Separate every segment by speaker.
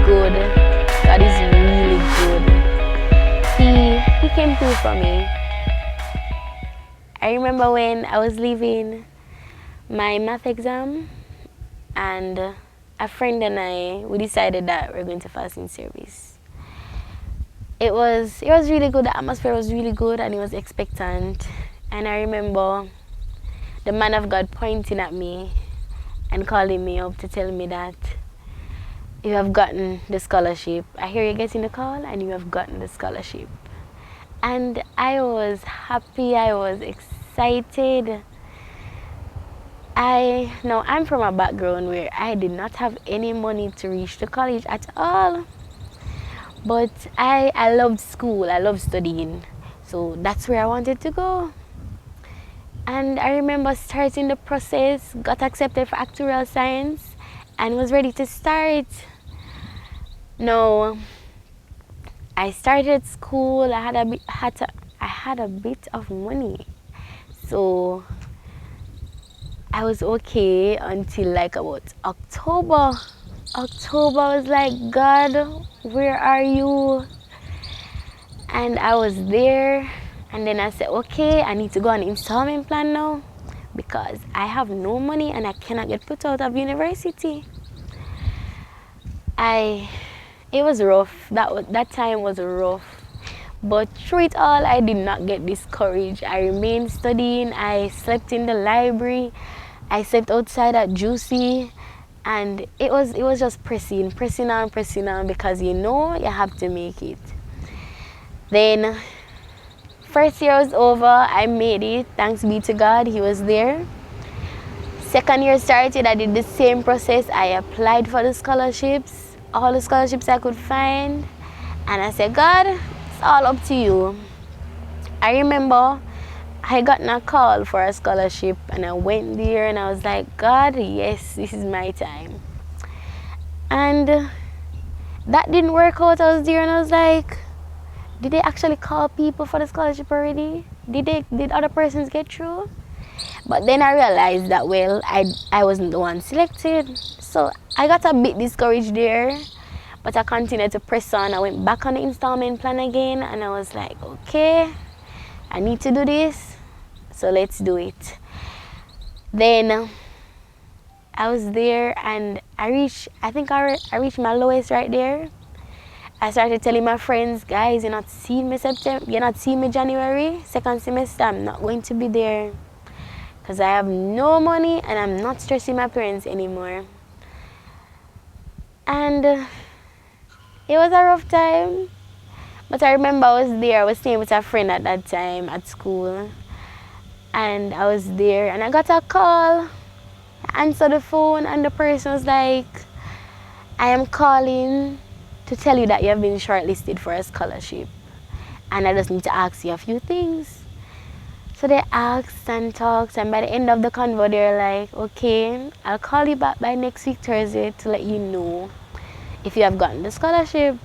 Speaker 1: good. God is really good. He came through for me. I remember when I was leaving my math exam, and a friend and we decided that we're going to fasting service. It was really good. The atmosphere was really good, and it was expectant. And I remember the man of God pointing at me and calling me up to tell me that you have gotten the scholarship. I hear you getting the call, and you have gotten the scholarship. And I was happy. I was excited. I'm from a background where I did not have any money to reach the college at all. But I loved school. I loved studying. So that's where I wanted to go. And I remember starting the process, got accepted for actuarial science, and was ready to start. No, I started school. I had a bit of money, so I was okay until like about October. October, I was like, God, where are you? And I was there, and then I said, okay, I need to go on an installment plan now because I have no money and I cannot get put out of university. It was rough. That time was rough. But through it all, I did not get discouraged. I remained studying. I slept in the library. I slept outside at Juicy. And it was just pressing on because you have to make it. Then first year was over. I made it. Thanks be to God. He was there. Second year started. I did the same process. I applied for the scholarships. All the scholarships I could find. And I said, God, it's all up to you. I remember I got a call for a scholarship, and I went there and I was like, God, yes, this is my time. And that didn't work out. I was there and I was like, did they actually call people for the scholarship already? Did other persons get through? But then I realized that, well, I wasn't the one selected. So I got a bit discouraged there. But I continued to press on. I went back on the installment plan again, and I was like, okay, I need to do this. So let's do it. Then I was there, and I reached my lowest right there. I started telling my friends, guys, you're not seeing me January, second semester, I'm not going to be there. Because I have no money and I'm not stressing my parents anymore. And it was a rough time. But I remember I was staying with a friend at that time at school. And I was there and I got a call. I answered the phone and the person was like, I am calling to tell you that you have been shortlisted for a scholarship. And I just need to ask you a few things. So they asked and talked, and by the end of the convo, they're like, okay, I'll call you back by next week, Thursday, to let you know if you have gotten the scholarship.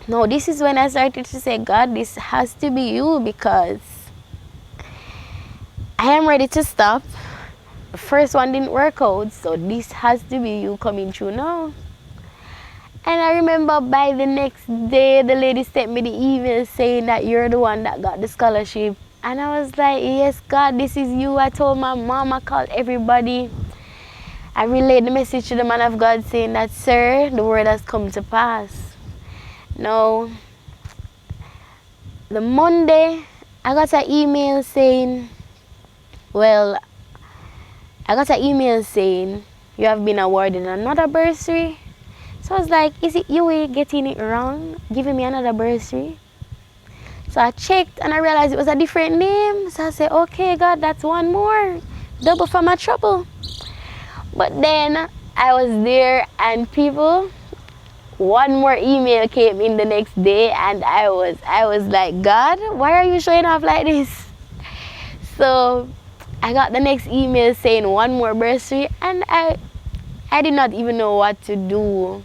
Speaker 1: Now, this is when I started to say, God, this has to be you because I am ready to stop. The first one didn't work out, so this has to be you coming through now. And I remember by the next day, the lady sent me the email saying that you're the one that got the scholarship. And I was like, yes, God, this is you. I told my mom, I called everybody. I relayed the message to the man of God saying that, sir, the word has come to pass. Now, the Monday, I got an email saying, you have been awarded another bursary. So I was like, is it you getting it wrong, giving me another bursary? So I checked and I realized it was a different name. So I said, okay, God, that's one more. Double for my trouble. But then I was there and one more email came in the next day and I was like, God, why are you showing off like this? So I got the next email saying one more bursary and I did not even know what to do.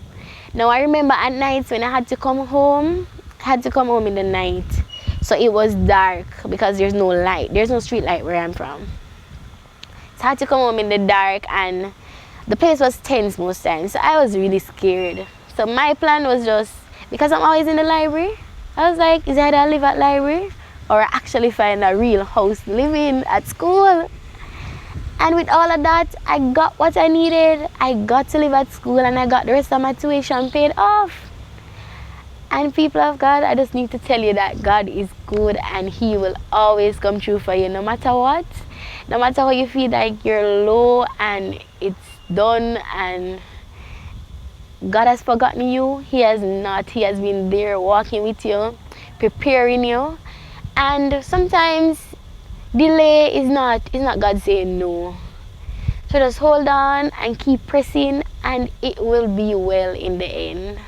Speaker 1: Now I remember at nights when I had to come home in the night. So it was dark because there's no light. There's no street light where I'm from. So I had to come home in the dark and the place was tense most times. So I was really scared. So my plan was just, because I'm always in the library, I was like, is either I live at library or I actually find a real house living at school. And with all of that, I got what I needed. I got to live at school and I got the rest of my tuition paid off. And people of God, I just need to tell you that God is good and He will always come through for you no matter what. No matter how you feel like you're low and it's done and God has forgotten you, He has not. He has been there walking with you, preparing you. And sometimes delay is not God saying no. So just hold on and keep pressing and it will be well in the end.